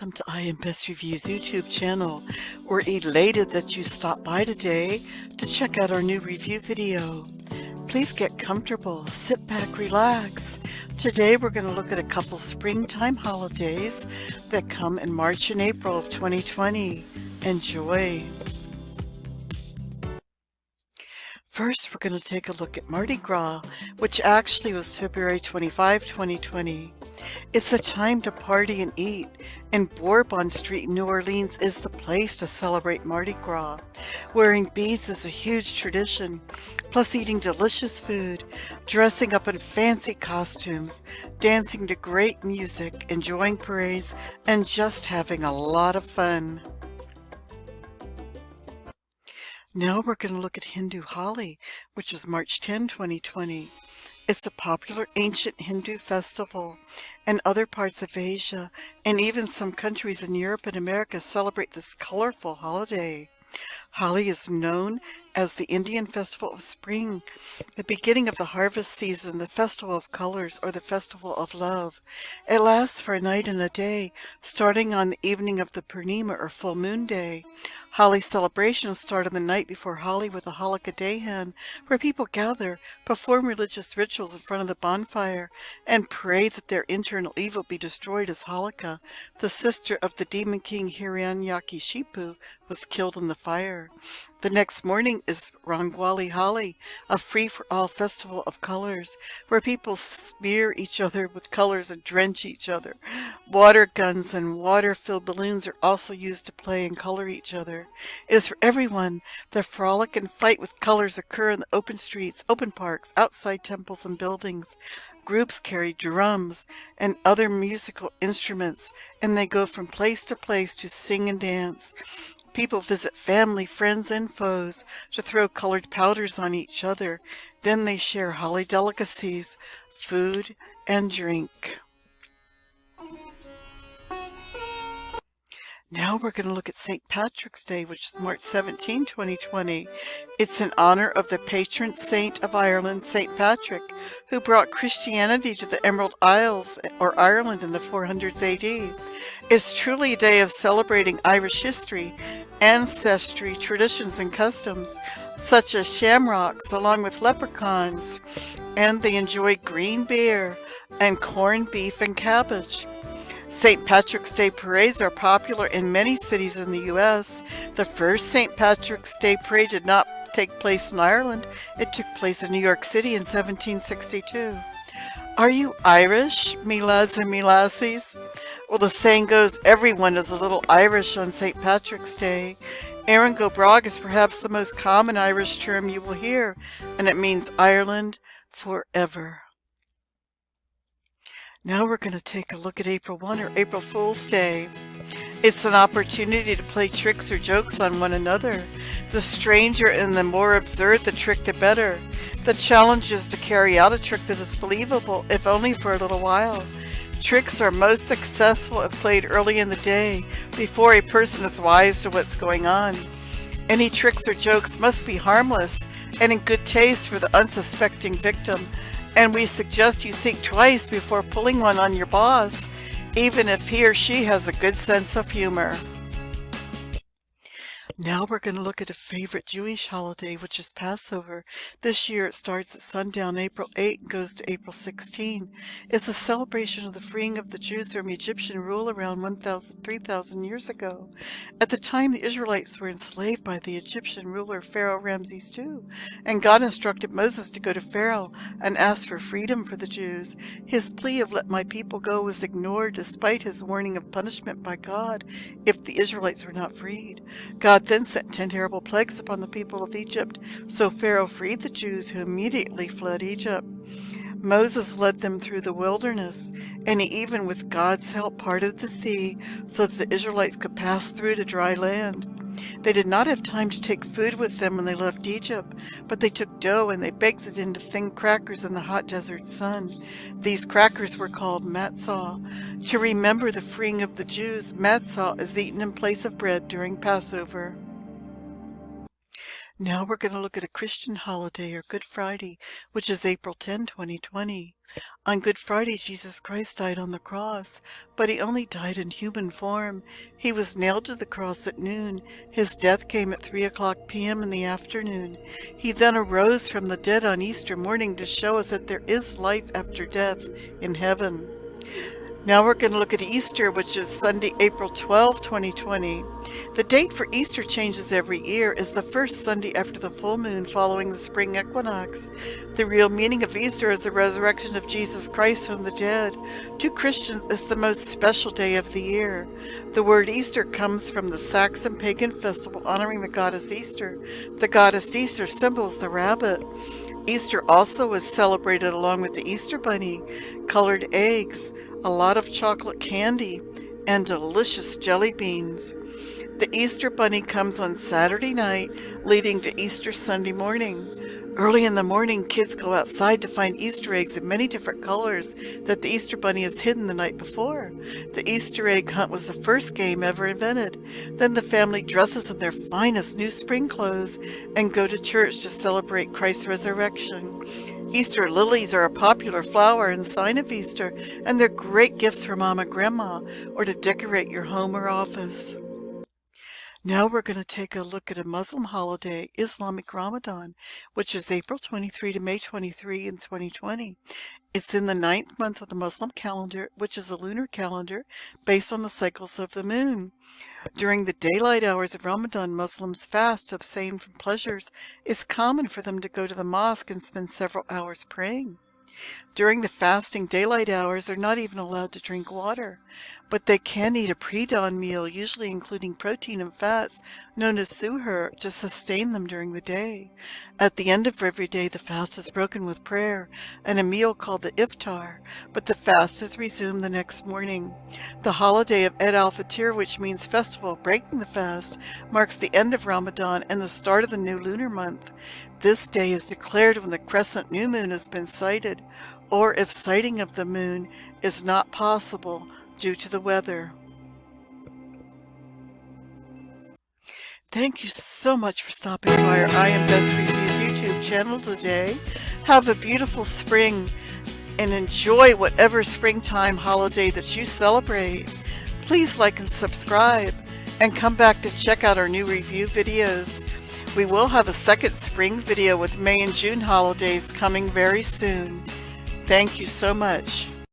Welcome to I Am Best Reviews YouTube channel. We're elated that you stopped by today to check out our new review video. Please get comfortable, sit back, relax. Today we're going to look at a couple springtime holidays that come in March and April of 2020. Enjoy. First, we're going to take a look at Mardi Gras, which actually was February 25, 2020. It's the time to party and eat, and Bourbon Street in New Orleans is the place to celebrate Mardi Gras. Wearing beads is a huge tradition, plus eating delicious food, dressing up in fancy costumes, dancing to great music, enjoying parades, and just having a lot of fun. Now we're going to look at Hindu Holi, which is March 10, 2020. It's a popular ancient Hindu festival, and other parts of Asia and even some countries in Europe and America celebrate this colorful holiday. Holi is known as the Indian Festival of Spring, the beginning of the harvest season, the Festival of Colors, or the Festival of Love. It lasts for a night and a day, starting on the evening of the Purnima or full moon day. Holi celebrations start on the night before Holi with a Holika Dahan, where people gather, perform religious rituals in front of the bonfire, and pray that their internal evil be destroyed as Holika, the sister of the demon king Hiranyakashipu, was killed in the fire. The next morning is Rangwali Holi, a free-for-all festival of colors, where people smear each other with colors and drench each other. Water guns and water-filled balloons are also used to play and color each other. It is for everyone. The frolic and fight with colors occur in the open streets, open parks, outside temples and buildings. Groups carry drums and other musical instruments, and they go from place to place to sing and dance. People visit family, friends, and foes to throw colored powders on each other. Then they share Holi delicacies, food, and drink. Now we're going to look at St. Patrick's Day, which is March 17, 2020. It's in honor of the patron saint of Ireland, St. Patrick, who brought Christianity to the Emerald Isles, or Ireland, in the 400s AD. It's truly a day of celebrating Irish history, ancestry, traditions, and customs, such as shamrocks, along with leprechauns, and they enjoy green beer and corned beef and cabbage. St. Patrick's Day parades are popular in many cities in the U.S. The first St. Patrick's Day parade did not take place in Ireland. It took place in New York City in 1762. Are you Irish, me lads and me lassies? Well, the saying goes, everyone is a little Irish on St. Patrick's Day. Erin go bragh is perhaps the most common Irish term you will hear, and it means Ireland forever. Now we're going to take a look at April 1, or April Fool's Day. It's an opportunity to play tricks or jokes on one another. The stranger and the more absurd the trick, the better. The challenge is to carry out a trick that is believable, if only for a little while. Tricks are most successful if played early in the day, before a person is wise to what's going on. Any tricks or jokes must be harmless and in good taste for the unsuspecting victim. And we suggest you think twice before pulling one on your boss, even if he or she has a good sense of humor. Now we're going to look at a favorite Jewish holiday, which is Passover. This year it starts at sundown April 8 and goes to April 16. It's a celebration of the freeing of the Jews from Egyptian rule around 3,000 years ago. At the time, the Israelites were enslaved by the Egyptian ruler Pharaoh Ramses II, and God instructed Moses to go to Pharaoh and ask for freedom for the Jews. His plea of "let my people go" was ignored, despite his warning of punishment by God if the Israelites were not freed. God then sent 10 terrible plagues upon the people of Egypt, so Pharaoh freed the Jews, who immediately fled Egypt. Moses led them through the wilderness, and he even, with God's help, parted the sea so that the Israelites could pass through to dry land. They did not have time to take food with them when they left Egypt, but they took dough and they baked it into thin crackers in the hot desert sun. These crackers were called matzah. To remember the freeing of the Jews, matzah is eaten in place of bread during Passover. Now we're going to look at a Christian holiday, or Good Friday, which is April 10, 2020. On Good Friday, Jesus Christ died on the cross, but he only died in human form. He was nailed to the cross at noon. His death came at 3 p.m. in the afternoon. He then arose from the dead on Easter morning to show us that there is life after death in heaven. Now we're going to look at Easter, which is Sunday, April 12, 2020. The date for Easter changes every year, is the first Sunday after the full moon following the spring equinox. The real meaning of Easter is the resurrection of Jesus Christ from the dead. To Christians, it's the most special day of the year. The word Easter comes from the Saxon pagan festival honoring the goddess Easter. The goddess Easter symbols the rabbit. Easter also is celebrated along with the Easter bunny, colored eggs, a lot of chocolate candy, and delicious jelly beans. The Easter bunny comes on Saturday night, leading to Easter Sunday morning. Early in the morning, kids go outside to find Easter eggs in many different colors that the Easter bunny has hidden the night before. The Easter egg hunt was the first game ever invented. Then the family dresses in their finest new spring clothes and go to church to celebrate Christ's resurrection. Easter lilies are a popular flower and sign of Easter, and they're great gifts for Mom and Grandma, or to decorate your home or office. Now we're going to take a look at a Muslim holiday, Islamic Ramadan, which is April 23 to May 23 in 2020. It's in the 9th month of the Muslim calendar, which is a lunar calendar based on the cycles of the moon. During the daylight hours of Ramadan, Muslims fast to abstain from pleasures. It's common for them to go to the mosque and spend several hours praying. During the fasting daylight hours, they're not even allowed to drink water, but they can eat a pre-dawn meal, usually including protein and fats, known as suhoor, to sustain them during the day. At the end of every day, the fast is broken with prayer and a meal called the iftar, but the fast is resumed the next morning. The holiday of Eid al-Fitr, which means festival breaking the fast, marks the end of Ramadan and the start of the new lunar month. This day is declared when the crescent new moon has been sighted, or if sighting of the moon is not possible due to the weather. Thank you so much for stopping by our I Am Best Reviews YouTube channel today. Have a beautiful spring and enjoy whatever springtime holiday that you celebrate. Please like and subscribe and come back to check out our new review videos. We will have a second spring video with May and June holidays coming very soon. Thank you so much.